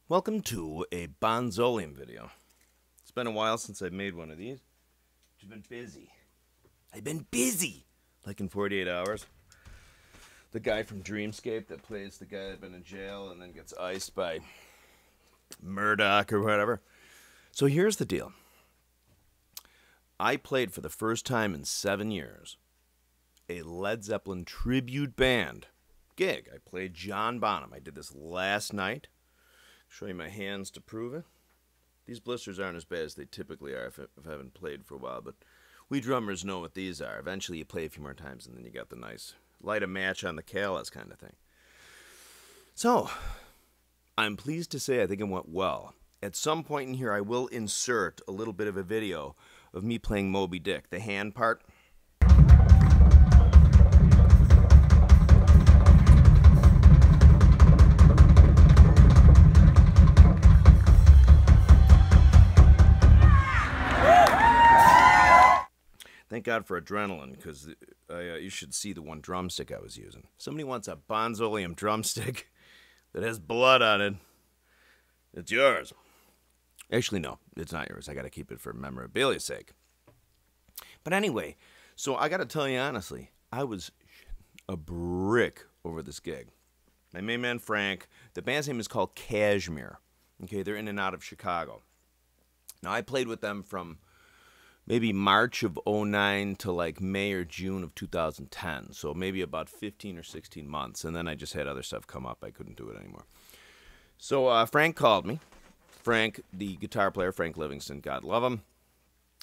Welcome to a Bonzoleum video. It's been a while since I've made one of these. I've been busy. I've been busy! Like in 48 hours. The guy from Dreamscape that plays the guy that's been in jail and then gets iced by Murdoch or whatever. So here's the deal. I played for the first time in 7 years a Led Zeppelin tribute band gig. I played John Bonham. I did this last night. Show you my hands to prove it. These blisters aren't as bad as they typically are if I haven't played for a while, but we drummers know what these are. Eventually you play a few more times and then you got the nice light a match on the callus kind of thing. So, I'm pleased to say I think it went well. At some point in here I will insert a little bit of a video of me playing Moby Dick, the hand part. Thank God for adrenaline, because you should see the one drumstick I was using. Somebody wants a Bonzoleum drumstick that has blood on it. It's yours. Actually, no, it's not yours. I got to keep it for memorabilia's sake. But anyway, so I got to tell you honestly, I was a brick over this gig. My main man, Frank, the band's name is called Kashmir. Okay, they're in and out of Chicago. Now, I played with them from maybe March of '09 to like May or June of 2010. So maybe about 15 or 16 months. And then I just had other stuff come up. I couldn't do it anymore. So Frank called me. Frank, the guitar player, Frank Livingston, God love him.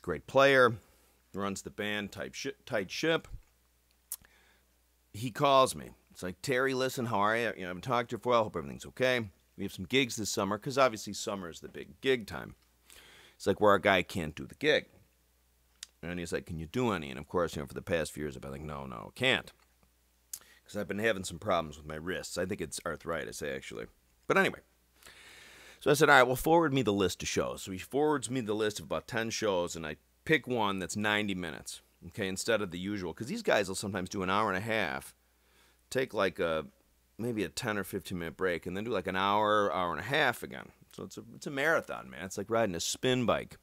Great player. Runs the band, tight ship. He calls me. It's like, Terry, listen, how are you? I haven't talked to you for a while. Hope everything's okay. We have some gigs this summer, because obviously summer is the big gig time. It's like where our guy can't do the gig. And he's like, can you do any? And of course, for the past few years, I've been like, no, can't. Because I've been having some problems with my wrists. I think it's arthritis, actually. But anyway. So I said, all right, well, forward me the list of shows. So he forwards me the list of about 10 shows, and I pick one that's 90 minutes, okay, instead of the usual. Because these guys will sometimes do an hour and a half, take like maybe a 10 or 15-minute break, and then do like an hour and a half again. So it's a marathon, man. It's like riding a spin bike.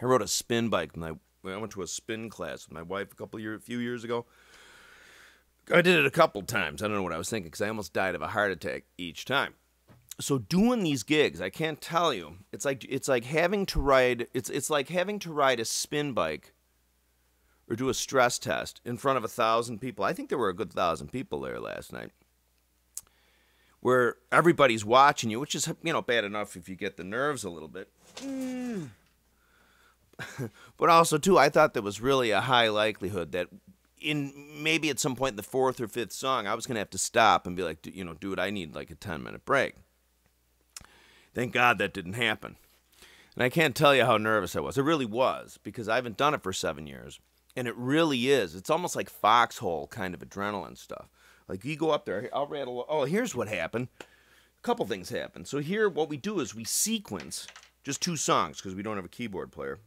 I rode a spin bike when I went to a spin class with my wife a few years ago. I did it a couple times. I don't know what I was thinking, because I almost died of a heart attack each time. So doing these gigs, I can't tell you. It's like having to ride. It's like having to ride a spin bike or do a stress test in front of 1,000 people. I think there were a good 1,000 people there last night, where everybody's watching you, which is bad enough if you get the nerves a little bit. But also, too, I thought there was really a high likelihood that maybe at some point in the 4th or 5th song, I was going to have to stop and be like, dude, I need like a 10-minute break. Thank God that didn't happen. And I can't tell you how nervous I was. I really was, because I haven't done it for 7 years. And it really is. It's almost like foxhole kind of adrenaline stuff. Like, you go up there, I'll rattle. Oh, here's what happened. A couple things happened. So here, what we do is we sequence just 2 songs, because we don't have a keyboard player.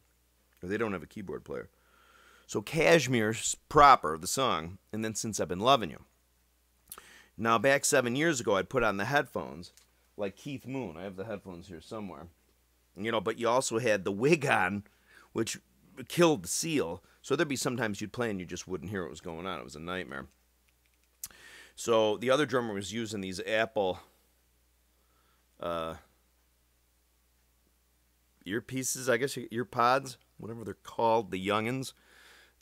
Or they don't have a keyboard player. So Kashmir's proper, the song, and then Since I've Been Loving You. Now, back 7 years ago, I'd put on the headphones, like Keith Moon. I have the headphones here somewhere. But you also had the wig on, which killed the seal. So there'd be sometimes you'd play and you just wouldn't hear what was going on. It was a nightmare. So the other drummer was using these Apple earpieces, I guess, ear pods, whatever they're called, the youngins.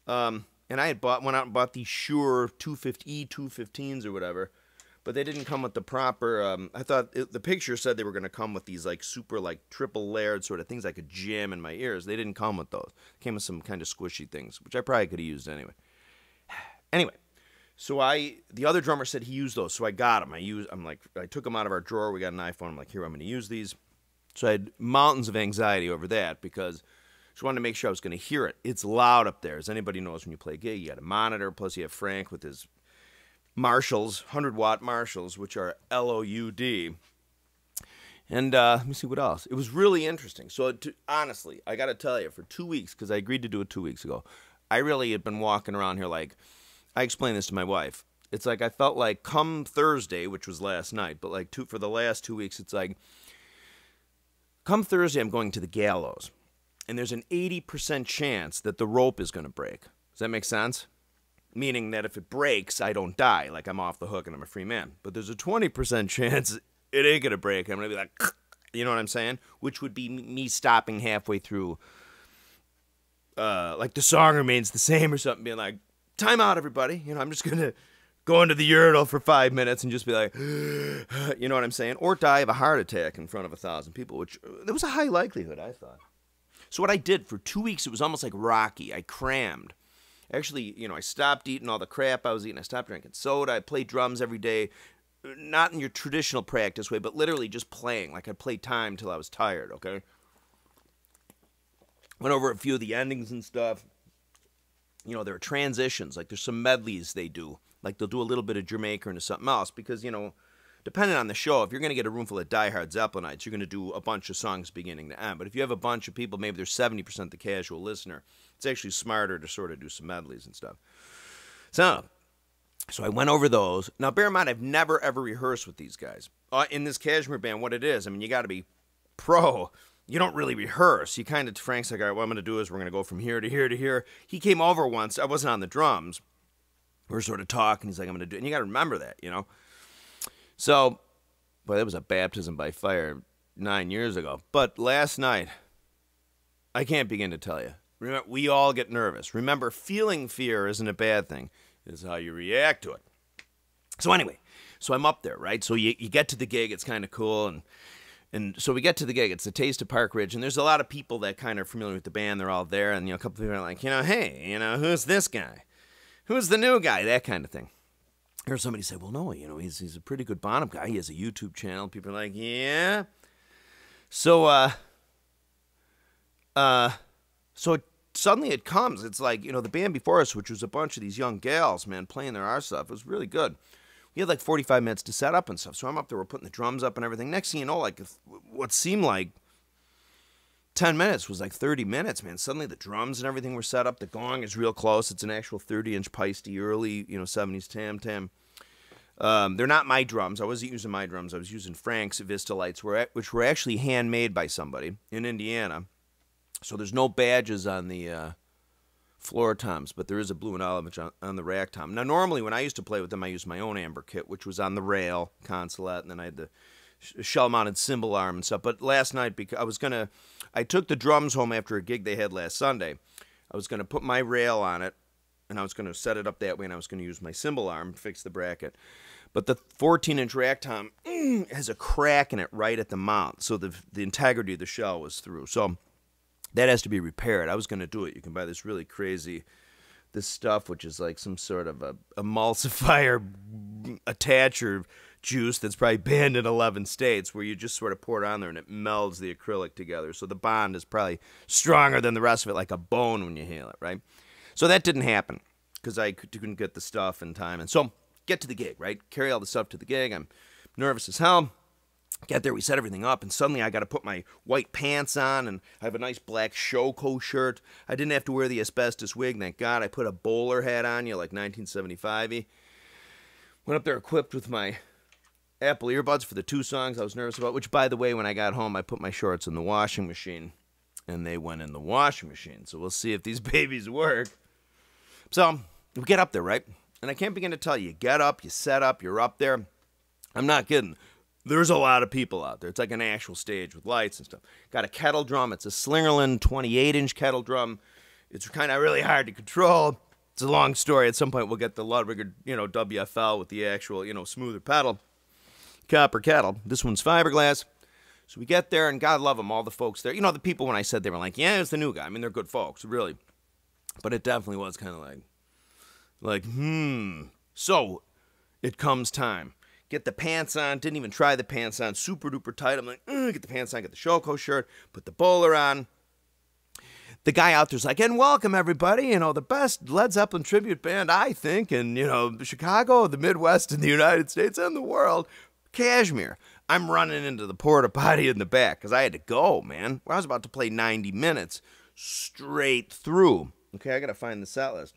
And I had went out and bought these Shure E215s or whatever, but they didn't come with the proper, I thought, the picture said they were going to come with these like super like triple layered sort of things I could jam in my ears. They didn't come with those. They came with some kind of squishy things, which I probably could have used anyway. Anyway, so the other drummer said he used those, so I got them. I took them out of our drawer. We got an iPhone. I'm like, here, I'm going to use these. So I had mountains of anxiety over that, because I just wanted to make sure I was going to hear it. It's loud up there. As anybody knows, when you play a gig, you got a monitor, plus you have Frank with his Marshalls, 100-watt Marshalls, which are LOUD. And let me see what else. It was really interesting. So honestly, I got to tell you, for 2 weeks, because I agreed to do it 2 weeks ago, I really had been walking around here like, I explained this to my wife. It's like I felt like come Thursday, which was last night, but like for the last 2 weeks, it's like come Thursday, I'm going to the gallows, and there's an 80% chance that the rope is going to break. Does that make sense? Meaning that if it breaks, I don't die, like I'm off the hook and I'm a free man. But there's a 20% chance it ain't going to break. I'm going to be like, you know what I'm saying? Which would be me stopping halfway through, like the song remains the same or something, being like, time out, everybody. You know, I'm just going to go into the urinal for 5 minutes and just be like, you know what I'm saying? Or die of a heart attack in front of 1,000 people, which there was a high likelihood, I thought. So what I did for 2 weeks, it was almost like Rocky. I crammed. Actually, you know, I stopped eating all the crap I was eating. I stopped drinking soda. I played drums every day. Not in your traditional practice way, but literally just playing. Like I'd play time till I was tired, okay? Went over a few of the endings and stuff. You know, there are transitions. Like there's some medleys they do. Like they'll do a little bit of Jamaica into something else because, you know, depending on the show, if you're going to get a room full of diehard Zeppelinites, you're going to do a bunch of songs beginning to end. But if you have a bunch of people, maybe there's 70% the casual listener, it's actually smarter to sort of do some medleys and stuff. So I went over those. Now, bear in mind, I've never, ever rehearsed with these guys. In this Kashmir band, what it is, I mean, you got to be pro. You don't really rehearse. You kind of, Frank's like, all right, what I'm going to do is we're going to go from here to here to here. He came over once. I wasn't on the drums. We were sort of talking. He's like, I'm going to do it. And you got to remember that, you know. So, boy, that was a baptism by fire 9 years ago. But last night, I can't begin to tell you. Remember, we all get nervous. Remember, feeling fear isn't a bad thing. It's how you react to it. So anyway, so I'm up there, right? So you get to the gig. It's kind of cool. And so we get to the gig. It's the Taste of Park Ridge. And there's a lot of people that kind of are familiar with the band. They're all there. And, you know, a couple of people are like, you know, hey, you know, who's this guy? Who's the new guy? That kind of thing. I heard somebody say, well, no, you know, he's a pretty good Bonham guy. He has a YouTube channel. People are like, yeah. So, suddenly it comes. It's like, you know, the band before us, which was a bunch of these young gals, man, playing their arse off. It was really good. We had like 45 minutes to set up and stuff. So I'm up there. We're putting the drums up and everything. Next thing you know, like what seemed like 10 minutes was like 30 minutes, man. Suddenly the drums and everything were set up. The gong is real close. It's an actual 30-inch Peisty, early, you know, 70s tam-tam. They're not my drums. I wasn't using my drums. I was using Frank's Vista Lights, which were actually handmade by somebody in Indiana. So there's no badges on the floor toms, but there is a blue and olive on the rack tom. Now, normally when I used to play with them, I used my own amber kit, which was on the rail consulate, and then I had the shell-mounted cymbal arm and stuff. But last night, because I took the drums home after a gig they had last Sunday. I was going to put my rail on it, and I was going to set it up that way, and I was going to use my cymbal arm to fix the bracket. But the 14-inch rack tom has a crack in it right at the mount, so the integrity of the shell was through. So that has to be repaired. I was going to do it. You can buy this really crazy, this stuff, which is like some sort of a emulsifier attacher juice that's probably banned in 11 states, where you just sort of pour it on there and it melds the acrylic together. So the bond is probably stronger than the rest of it, like a bone when you heal it, right? So that didn't happen because I couldn't get the stuff in time. And so get to the gig, right? Carry all the stuff to the gig. I'm nervous as hell. Get there, we set everything up, and suddenly I got to put my white pants on, and I have a nice black Shoko shirt. I didn't have to wear the asbestos wig, thank God. I put a bowler hat on, you know, like 1975-y. Went up there equipped with my Apple earbuds for the 2 songs I was nervous about, which, by the way, when I got home, I put my shorts in the washing machine, and they went in the washing machine. So we'll see if these babies work. So we get up there, right? And I can't begin to tell you, you get up, you set up, you're up there. I'm not kidding. There's a lot of people out there. It's like an actual stage with lights and stuff. Got a kettle drum. It's a Slingerland 28-inch kettle drum. It's kind of really hard to control. It's a long story. At some point, we'll get the Ludwig, you know, WFL with the actual, you know, smoother pedal. Copper kettle. This one's fiberglass. So we get there, and God love them, all the folks there. You know, the people, when I said, they were like, yeah, it's the new guy. I mean, they're good folks, really. But it definitely was kind of like, So it comes time. Get the pants on. Didn't even try the pants on. Super duper tight. I'm like, get the pants on. Get the Shoko shirt. Put the bowler on. The guy out there's like, and welcome everybody. You know, the best Led Zeppelin tribute band, I think, in, you know, Chicago, the Midwest, and the United States, and the world. Kashmir. I'm running into the porta potty in the back because I had to go, man. I was about to play 90 minutes straight through. Okay, I got to find the set list.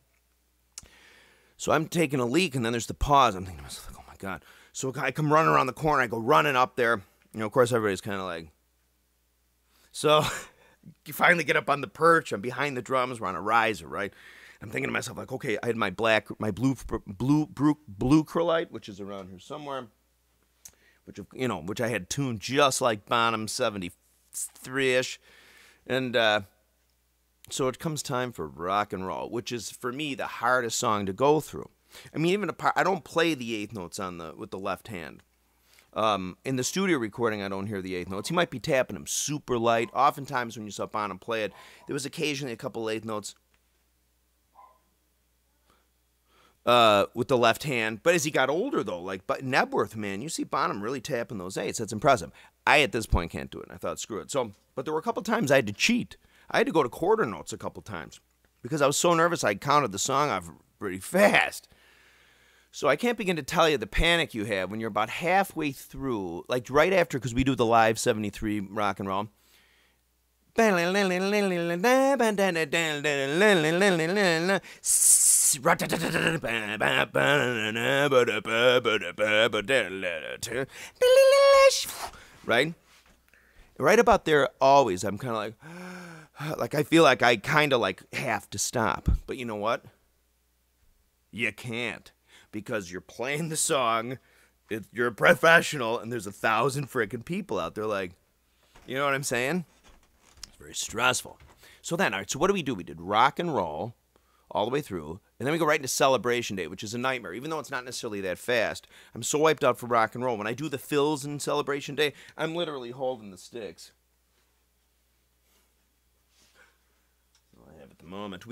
So I'm taking a leak, and then there's the pause. I'm thinking to myself, oh my God. So I come running around the corner. I go running up there. You know, of course, everybody's kind of like, So you finally get up on the perch. I'm behind the drums. We're on a riser, right? I'm thinking to myself, like, okay, I had my blue acrylite, which is around here somewhere, which I had tuned just like Bonham 73-ish. And so it comes time for rock and roll, which is, for me, the hardest song to go through. I mean, even I don't play the eighth notes with the left hand. In the studio recording, I don't hear the eighth notes. He might be tapping them super light. Oftentimes, when you saw Bonham play it, there was occasionally a couple eighth notes with the left hand. But as he got older, though, like Nebworth, man, you see Bonham really tapping those eights. That's impressive. I, at this point, can't do it. I thought, screw it. But there were a couple times I had to cheat. I had to go to quarter notes a couple times because I was so nervous I counted the song off pretty fast. So I can't begin to tell you the panic you have when you're about halfway through, like right after, because we do the live 73 rock and roll. Right? Right about there, always, I'm kind of like I feel like I kind of like have to stop. But you know what? You can't. Because you're playing the song, you're a professional, and there's 1,000 freaking people out there, like, you know what I'm saying? It's very stressful. So then, all right, so what do? We did rock and roll all the way through, and then we go right into Celebration Day, which is a nightmare, even though it's not necessarily that fast. I'm so wiped out for rock and roll. When I do the fills in Celebration Day, I'm literally holding the sticks. I have at the moment.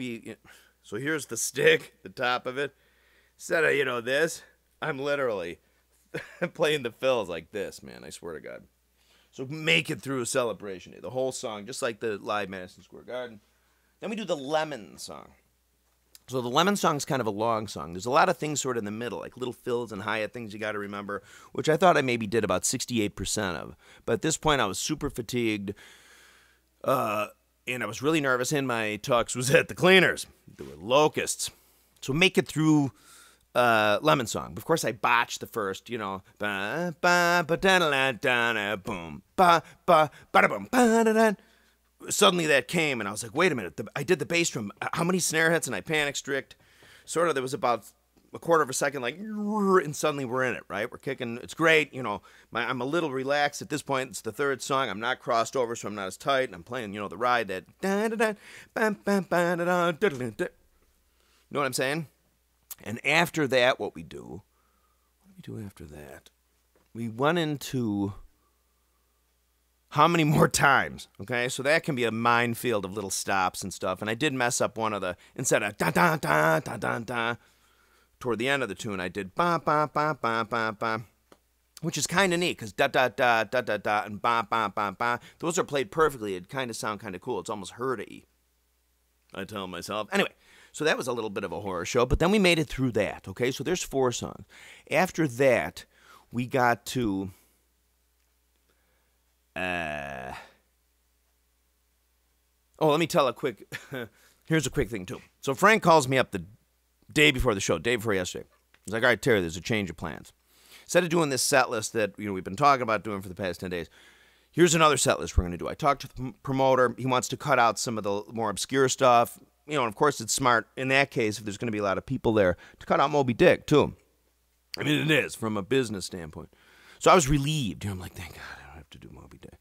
So here's the stick, the top of it. Instead of, this, I'm literally playing the fills like this, man. I swear to God. So make it through a Celebration Day. The whole song, just like the live Madison Square Garden. Then we do the Lemon song. So the Lemon song's kind of a long song. There's a lot of things sort of in the middle, like little fills and hi-hat things you got to remember, which I thought I maybe did about 68% of. But at this point, I was super fatigued, and I was really nervous, and my tux was at the cleaners. There were locusts. So make it through Lemon song. Of course, I botched the first, ba ba ba da da da boom ba ba ba da boom ba da da. Suddenly that came, and I was like, wait a minute. I did the bass drum. How many snare hits? And I panic strict. Sort of, there was about a quarter of a second, like, and suddenly we're in it, right? We're kicking. It's great. I'm a little relaxed at this point. It's the third song. I'm not crossed over, so I'm not as tight. And I'm playing, the ride that da da da ba ba ba da da da da. You know what I'm saying? And after that, what do we do after that? We went into how many more times, okay? So that can be a minefield of little stops and stuff. And I did mess up one of the, instead of da-da-da-da-da-da, toward the end of the tune, I did ba-ba-ba-ba-ba-ba, which is kind of neat, because da-da-da-da-da-da and ba-ba-ba-ba, those are played perfectly. It kind of sound kind of cool. It's almost herd-y, I tell myself. Anyway. So that was a little bit of a horror show, but then we made it through that, okay? So there's 4 songs. After that, we got to... let me tell a quick... Here's a quick thing, too. So Frank calls me up the day before the show, day before yesterday. He's like, all right, Terry, there's a change of plans. Instead of doing this set list that we've been talking about doing for the past 10 days, here's another set list we're going to do. I talked to the promoter. He wants to cut out some of the more obscure stuff. And of course, it's smart in that case, if there's going to be a lot of people there, to cut out Moby Dick, too. I mean, it is, from a business standpoint. So I was relieved. I'm like, thank God I don't have to do Moby Dick.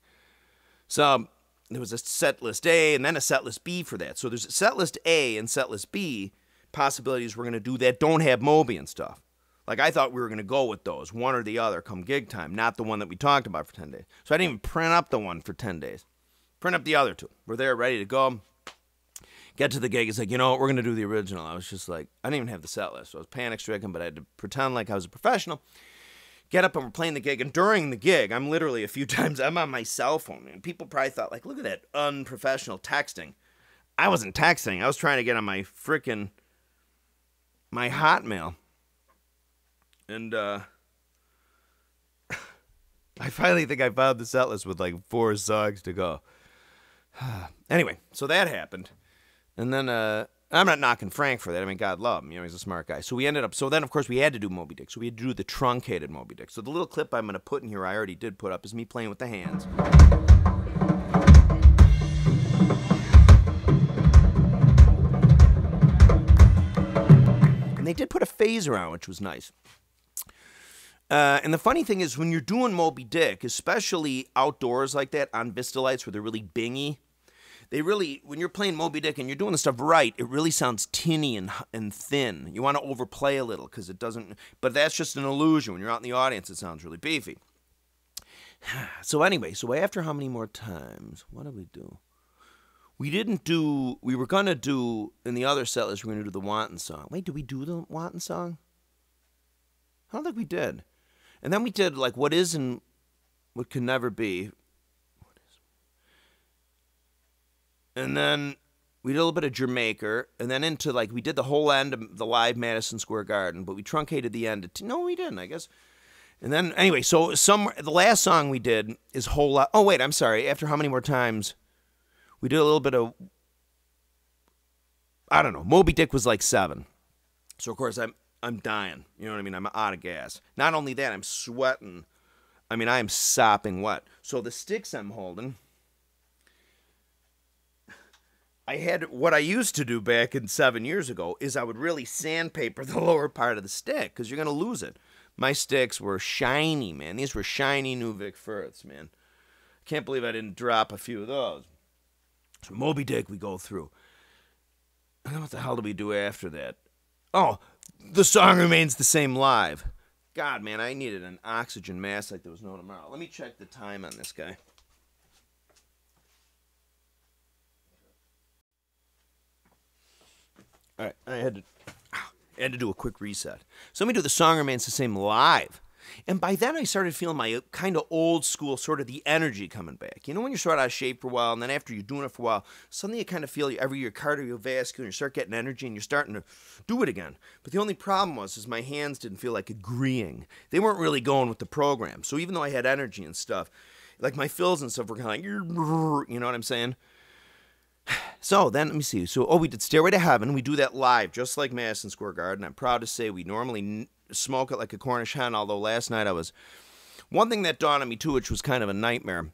So there was a set list A and then a set list B for that. So there's a set list A and set list B possibilities we're going to do that don't have Moby and stuff. Like, I thought we were going to go with those, one or the other, come gig time, not the one that we talked about for 10 days. So I didn't even print up the one for 10 days. Print up the other 2. We're there, ready to go. Get to the gig, it's like, we're going to do the original. I was just like, I didn't even have the set list. So I was panic-stricken, but I had to pretend like I was a professional. Get up and we're playing the gig, and during the gig, I'm literally a few times, I'm on my cell phone, and people probably thought, like, look at that unprofessional texting. I wasn't texting. I was trying to get on my Hotmail. And, I finally think I found the set list with, like, 4 songs to go. Anyway, so that happened. And then, I'm not knocking Frank for that. I mean, God love him. He's a smart guy. So we ended up, so then, of course, we had to do Moby Dick. So we had to do the truncated Moby Dick. So the little clip I'm going to put in here, I already did put up, is me playing with the hands. they did put a phaser on, which was nice. And the funny thing is, when you're doing Moby Dick, especially outdoors like that on Vista lights where they're really bingy, when you're playing Moby Dick and you're doing the stuff right, it really sounds tinny and thin. You want to overplay a little because it doesn't, but that's just an illusion. When you're out in the audience, it sounds really beefy. So anyway, so after how many more times? What did we do? We were going to do, in the other set list, we were going to do the Wanton song. Wait, did we do the Wanton song? I don't think we did. And then we did, like, What Is and What Could Never Be. And then we did a little bit of Jamaica, and then into, like, we did the whole end of the live Madison Square Garden, but we truncated the end. No, we didn't, I guess. And then, anyway, so the last song we did is Whole Lot. Oh, wait, I'm sorry. After how many more times? We did a little bit of, I don't know, Moby Dick was like 7. So, of course, I'm dying. You know what I mean? I'm out of gas. Not only that, I'm sweating. I mean, I am sopping wet. So the sticks I'm holding, I had, what I used to do back in 7 years ago is I would really sandpaper the lower part of the stick because you're going to lose it. My sticks were shiny, man. These were shiny new Vic Firths, man. Can't believe I didn't drop a few of those. So Moby Dick we go through. And then what the hell do we do after that? Oh, the song remains the same live. God, man, I needed an oxygen mask like there was no tomorrow. Let me check the time on this guy. All right, I had to do a quick reset. So let me do the song remains the same live. And by then I started feeling my kind of old school, sort of the energy coming back. You know when you're sort of out of shape for a while, and then after you're doing it for a while, suddenly you kind of feel your cardiovascular, and you start getting energy, and you're starting to do it again. But the only problem is my hands didn't feel like agreeing. They weren't really going with the program. So even though I had energy and stuff, like my fills and stuff were kind of like, you know what I'm saying? So then, let me see. So, we did Stairway to Heaven. We do that live, just like Madison Square Garden. I'm proud to say we normally smoke it like a Cornish hen, although last night one thing that dawned on me too, which was kind of a nightmare,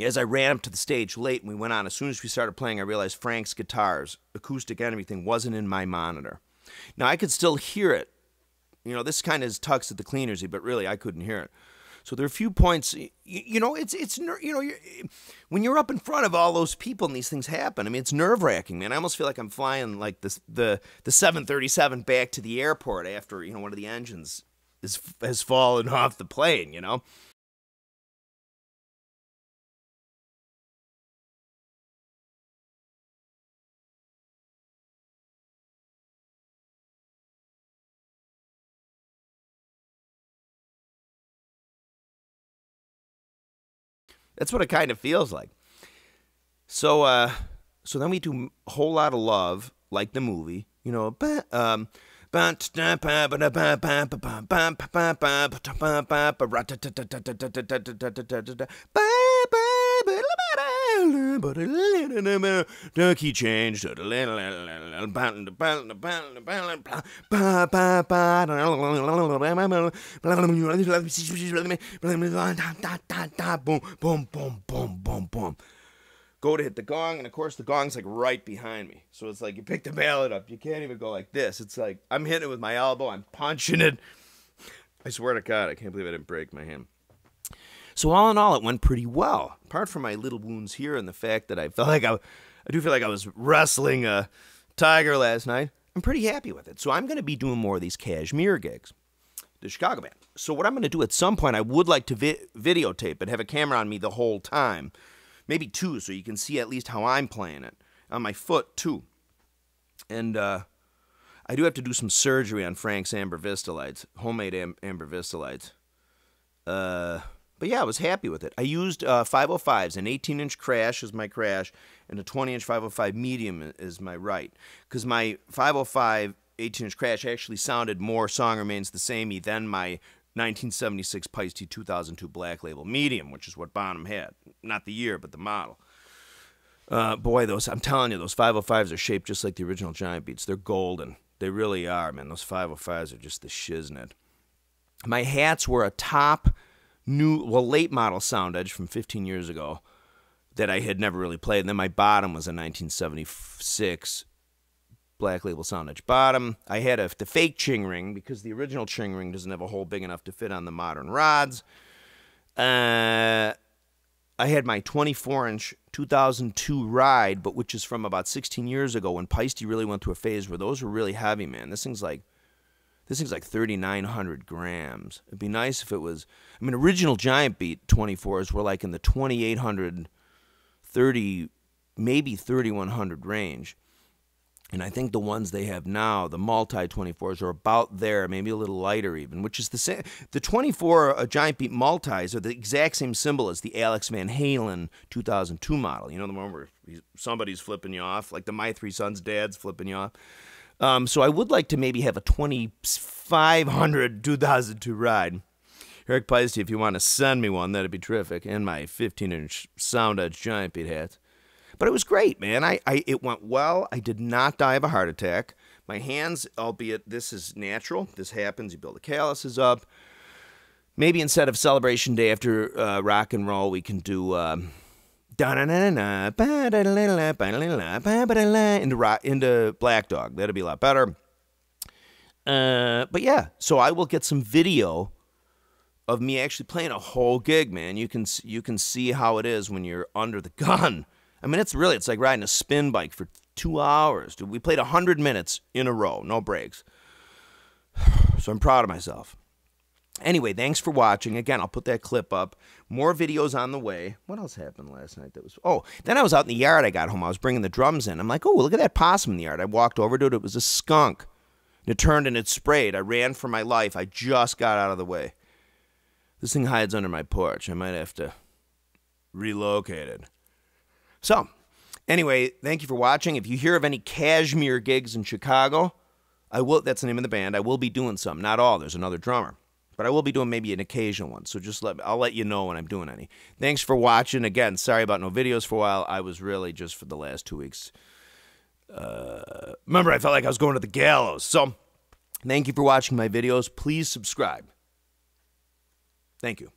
as I ran up to the stage late and we went on, as soon as we started playing, I realized Frank's guitars, acoustic and everything, wasn't in my monitor. Now, I could still hear it. You know, this kind of is tucks at the cleaners, but really, I couldn't hear it. So there are a few points, you know, when you're up in front of all those people and these things happen, I mean, it's nerve-wracking, man. I almost feel like I'm flying like the 737 back to the airport after, you know, one of the engines has fallen off the plane, you know. That's what it kind of feels like. So then we do a Whole Lot of Love, like the movie, you know. Key change. Boom, boom, boom, boom, boom, boom. Go to hit the gong, and of course the gong's like right behind me. So it's like you pick the mallet up, you can't even go like this. It's like I'm hitting it with my elbow, I'm punching it. I swear to God, I can't believe I didn't break my hand. So all in all, it went pretty well. Apart from my little wounds here and the fact that I do feel like I was wrestling a tiger last night, I'm pretty happy with it. So I'm going to be doing more of these Kashmir gigs, the Chicago band. So what I'm going to do at some point, I would like to videotape it, have a camera on me the whole time. Maybe 2, so you can see at least how I'm playing it. On my foot, too. And I do have to do some surgery on Frank's Amber Vista lights, homemade Amber Vista lights. But yeah, I was happy with it. I used 505s, an 18-inch crash is my crash, and a 20-inch 505 medium is my right. Because my 505 18-inch crash actually sounded more Song Remains the Samey than my 1976 Peisty 2002 Black Label medium, which is what Bonham had. Not the year, but the model. Boy, I'm telling you, those 505s are shaped just like the original Giant Beats. They're golden. They really are, man. Those 505s are just the shiznit. My hats were a top late model Sound Edge from 15 years ago that I had never really played. And then my bottom was a 1976 Black Label Sound Edge bottom. I had the fake ching ring because the original ching ring doesn't have a hole big enough to fit on the modern rods. I had my 24-inch 2002 ride, but which is from about 16 years ago when Peisty really went through a phase where those were really heavy, man. This thing's like 3,900 grams. It'd be nice if it was, I mean, original Giant Beat 24s were like in the 2,800, 30, maybe 3,100 range. And I think the ones they have now, the multi-24s, are about there, maybe a little lighter even, which is the same. The 24 Giant Beat multis are the exact same symbol as the Alex Van Halen 2002 model. You know, the one where somebody's flipping you off, like the My Three Sons dad's flipping you off. So I would like to maybe have a 2,500 2002 ride. Eric Peisty, if you want to send me one, that'd be terrific. And my 15-inch Sound Edge Giant Beat hats. But it was great, man. It went well. I did not die of a heart attack. My hands, albeit this is natural. This happens. You build the calluses up. Maybe instead of Celebration Day after rock and roll, we can do into Black Dog. That'll be a lot better. But yeah, so I will get some video of me actually playing a whole gig, man. You can see how it is when you're under the gun. I mean, it's like riding a spin bike for 2 hours. Dude, we played 100 minutes in a row, no breaks. So I'm proud of myself. Anyway, thanks for watching. Again, I'll put that clip up. More videos on the way. What else happened last night? Then I was out in the yard. I got home. I was bringing the drums in. I'm like, oh, look at that possum in the yard. I walked over to it. It was a skunk. It turned and it sprayed. I ran for my life. I just got out of the way. This thing hides under my porch. I might have to relocate it. So, anyway, thank you for watching. If you hear of any Kashmir gigs in Chicago, that's the name of the band. I will be doing some. Not all. There's another drummer. But I will be doing maybe an occasional one. So I'll let you know when I'm doing any. Thanks for watching. Again, sorry about no videos for a while. I was really just for the last 2 weeks. Remember, I felt like I was going to the gallows. So, thank you for watching my videos. Please subscribe. Thank you.